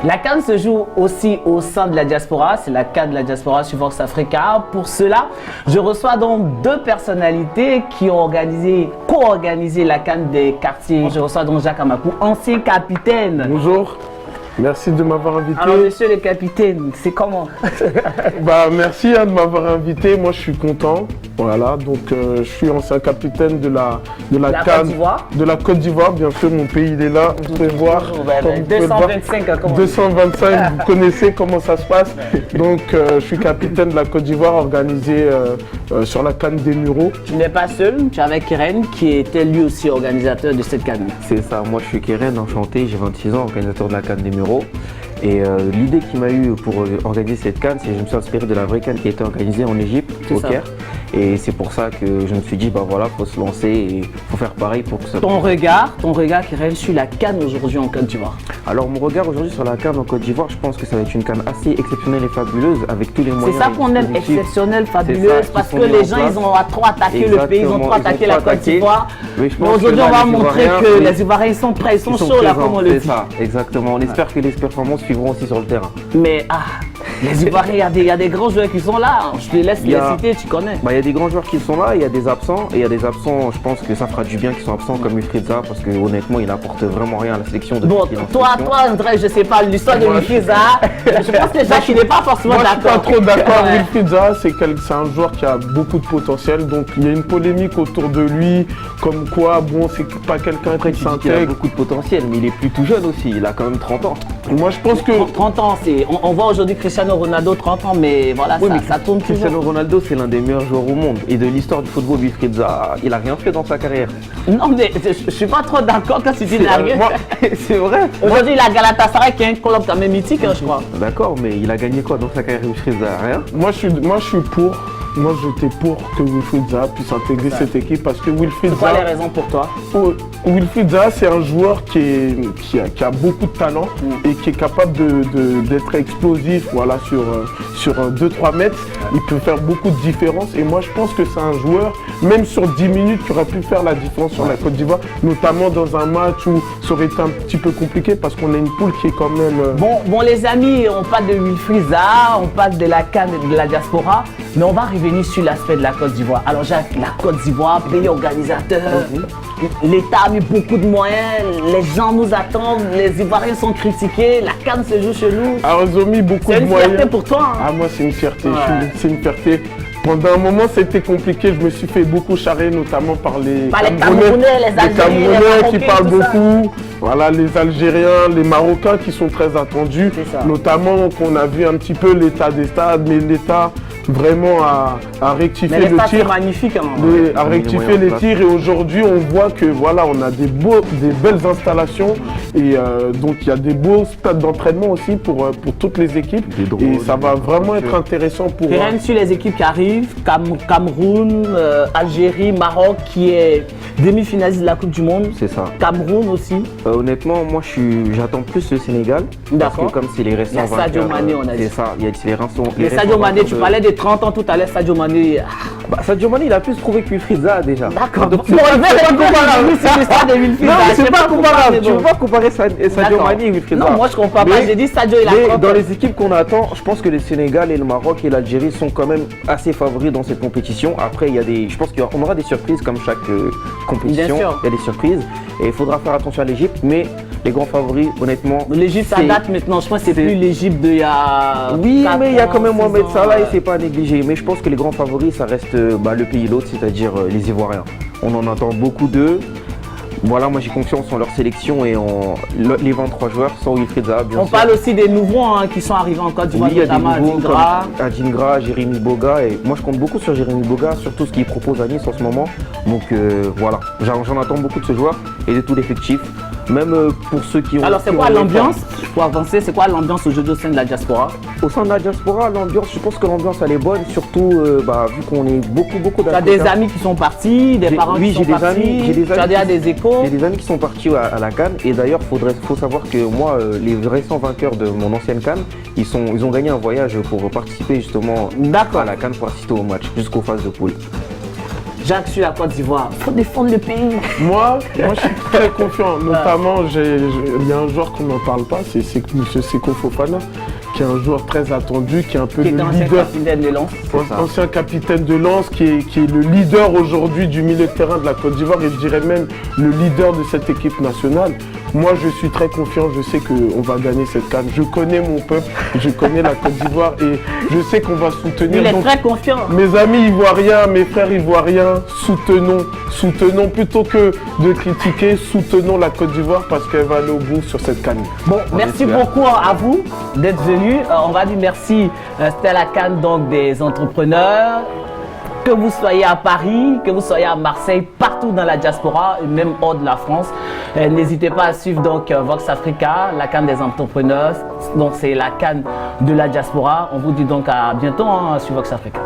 La CAN se joue aussi au sein de la diaspora, c'est la CAN de la diaspora sur Vox Africa. Pour cela, je reçois donc deux personnalités qui ont co-organisé la CAN des quartiers. Je reçois donc Jacques Amakou, ancien capitaine. Bonjour, merci de m'avoir invité. Alors monsieur le capitaine, c'est comment? Merci de m'avoir invité, moi je suis content. Voilà, donc je suis ancien capitaine de la CAN de la Côte d'Ivoire, bien sûr mon pays il est là, vous pouvez voir. 225, comment 225, vous connaissez comment ça se passe. Donc je suis capitaine de la Côte d'Ivoire organisé sur la CAN des Mureaux. Tu n'es pas seul, tu es avec Keren qui était lui aussi organisateur de cette CAN. C'est ça, moi je suis Keren, enchanté, j'ai 26 ans, organisateur de la CAN des Mureaux. Et l'idée qui m'a eu pour organiser cette CAN, c'est que je me suis inspiré de la vraie CAN qui a été organisée en Égypte, au Caire. Et c'est pour ça que je me suis dit, voilà, faut se lancer et il faut faire pareil pour que ça... Ton regard qui règne sur la CAN aujourd'hui en Côte d'Ivoire. Alors mon regard aujourd'hui sur la CAN en Côte d'Ivoire, je pense que ça va être une CAN assez exceptionnelle et fabuleuse avec tous les moyens. C'est ça qu'on aime, exceptionnelle, fabuleuse, parce que les gens ils ont trop attaqué le pays, ils ont trop attaqué la Côte d'Ivoire. Mais aujourd'hui on va montrer que les Ivoiriens sont prêts, ils sont chauds là comme on le dit. C'est ça, exactement. On espère que les performances suivront aussi sur le terrain. Mais les Ivoiriens, il y a des grands joueurs qui sont là, je te laisse les citer, tu connais. Il y a des grands joueurs qui sont là, il y a des absents, et il y a des absents, je pense que ça fera du bien qu'ils sont absents comme Wilfried Zaha, parce que honnêtement il n'apporte vraiment rien à la sélection de toi André, je sais pas, l'histoire de Wilfried Zaha, je pense que Jacques il n'est pas forcément d'accord. Je suis pas trop d'accord, Wilfried Zaha c'est un joueur qui a beaucoup de potentiel, donc il y a une polémique autour de lui, comme quoi, c'est pas quelqu'un qui s'intègre. Il a beaucoup de potentiel, mais il est plus tout jeune aussi, il a quand même 30 ans. Moi je pense que... 30 ans, on voit aujourd'hui Cristiano Ronaldo 30 ans, mais voilà, ça tourne toujours. Cristiano Ronaldo c'est l'un des meilleurs joueurs au monde, et de l'histoire du football, Wilfried Zaha, il a rien fait dans sa carrière. Non mais je suis pas trop d'accord quand tu dis il a rien fait. C'est vrai. Aujourd'hui il a Galatasaray qui est un club quand même mythique, je crois. D'accord, mais il a gagné quoi dans sa carrière, Wilfried Zaha? Rien. Moi je suis pour. Moi j'étais pour que Wilfried Zaha puisse intégrer cette équipe parce que Wilfried Zaha... C'est quoi les raisons pour toi? Wilfried Zaha c'est un joueur qui a beaucoup de talent et qui est capable d'être explosif sur 2-3 mètres. Il peut faire beaucoup de différence et moi je pense que c'est un joueur, même sur 10 minutes, qui aurait pu faire la différence sur la Côte d'Ivoire, notamment dans un match où ça aurait été un petit peu compliqué parce qu'on a une poule qui est quand même... Bon les amis, on parle de Wilfried Zaha, on parle de la CAN et de la diaspora, mais on va revenir sur l'aspect de la Côte d'Ivoire. Alors Jacques, la Côte d'Ivoire, pays organisateur, l'État a mis beaucoup de moyens, les gens nous attendent, les Ivoiriens sont critiqués, la CAN se joue chez nous. Alors ils ont mis beaucoup de moyens. C'est une fierté pour toi. Moi c'est une fierté, c'est une fierté. Pendant un moment c'était compliqué, je me suis fait beaucoup charrer notamment par les Camerounais, les Camerounais qui parlent beaucoup, voilà, les Algériens, les Marocains qui sont très attendus, notamment qu'on a vu un petit peu l'état des stades, mais l'État vraiment à rectifier le tir. Magnifique, à rectifier les tirs et aujourd'hui on voit que voilà, on a des belles installations et donc il y a des beaux stades d'entraînement aussi pour toutes les équipes et ça va vraiment être intéressant pour... Rien sur les équipes qui arrivent, Cameroun, Algérie, Maroc qui est demi-finaliste de la Coupe du Monde. C'est ça. Cameroun aussi. Honnêtement, moi j'attends plus le Sénégal. Parce que comme c'est les récents vainqueurs. Sadio Mané, on a dit. C'est ça, il y a les récents. Mais Sadio Mané, tu parlais de 30 ans tout à l'heure, Sadio Mané. Sadio Mané, il a plus prouvé que Wilfried Zaha déjà. D'accord. C'est l'histoire de Wilfried Zaha. Non, c'est pas comparable. Tu ne peux pas comparer Sadio Mané et Wilfried Zaha. Non, moi je comprends pas. J'ai dit Sadio, il a 30 ans. Dans les équipes qu'on attend, je pense que le Sénégal et le Maroc et l'Algérie sont quand même assez favoris dans cette compétition. Après, je pense qu'on aura des surprises comme chaque compétition. Il y a des surprises et il faudra faire attention à l'Égypte, mais les grands favoris, honnêtement. L'Égypte, ça date maintenant. Je pense que c'est plus l'Égypte d'il y a. Oui, mais il y a quand même Mohamed Salah et c'est pas négligé. Mais je pense que les grands favoris, ça reste le pays l'autre, c'est-à-dire les Ivoiriens. On en entend beaucoup d'eux. Voilà, moi j'ai confiance en leur sélection et en les 23 joueurs sans Wilfried Zaha, bien sûr. On parle aussi des nouveaux qui sont arrivés en Côte d'Ivoire, notamment Adingra, Jérémy Boga. Et moi je compte beaucoup sur Jérémy Boga, surtout ce qu'il propose à Nice en ce moment. Donc voilà, j'en attends beaucoup de ce joueur et de tout l'effectif. Même pour ceux qui ont... Alors c'est quoi l'ambiance? Pour avancer, c'est quoi l'ambiance aujourd'hui au sein de la diaspora? Au sein de la diaspora, l'ambiance, je pense que l'ambiance elle est bonne, surtout vu qu'on est beaucoup d'Africains. Tu as des amis qui sont partis, des parents qui sont partis, tu as déjà des échos? J'ai des amis qui sont partis à la CAN et d'ailleurs faut savoir que moi, les récents vainqueurs de mon ancienne CAN, ils ont gagné un voyage pour participer justement à la CAN pour assister au match jusqu'aux phases de poule. Jacques, sur la Côte d'Ivoire, il faut défendre le pays. Moi, je suis très confiant. Notamment, il y a un joueur qu'on n'en parle pas, c'est M. Seko Fofana, qui est un joueur très attendu, qui est un peu Qui le est ancien leader. capitaine de Lens. Ancien capitaine de Lens, qui est le leader aujourd'hui du milieu de terrain de la Côte d'Ivoire, et je dirais même le leader de cette équipe nationale. Moi, je suis très confiant, je sais qu'on va gagner cette CAN. Je connais mon peuple, je connais la Côte d'Ivoire et je sais qu'on va soutenir. Il est Donc, très confiant. mes amis ivoiriens, mes frères ivoiriens, soutenons plutôt que de critiquer, soutenons la Côte d'Ivoire parce qu'elle va aller au bout sur cette CAN. Bon, merci espère. beaucoup à vous d'être venus. On va dire merci. C'était la CAN donc des entrepreneurs. Que vous soyez à Paris, que vous soyez à Marseille, partout dans la diaspora, et même hors de la France, n'hésitez pas à suivre donc Vox Africa, la CAN des entrepreneurs. Donc c'est la CAN de la diaspora. On vous dit donc à bientôt sur Vox Africa.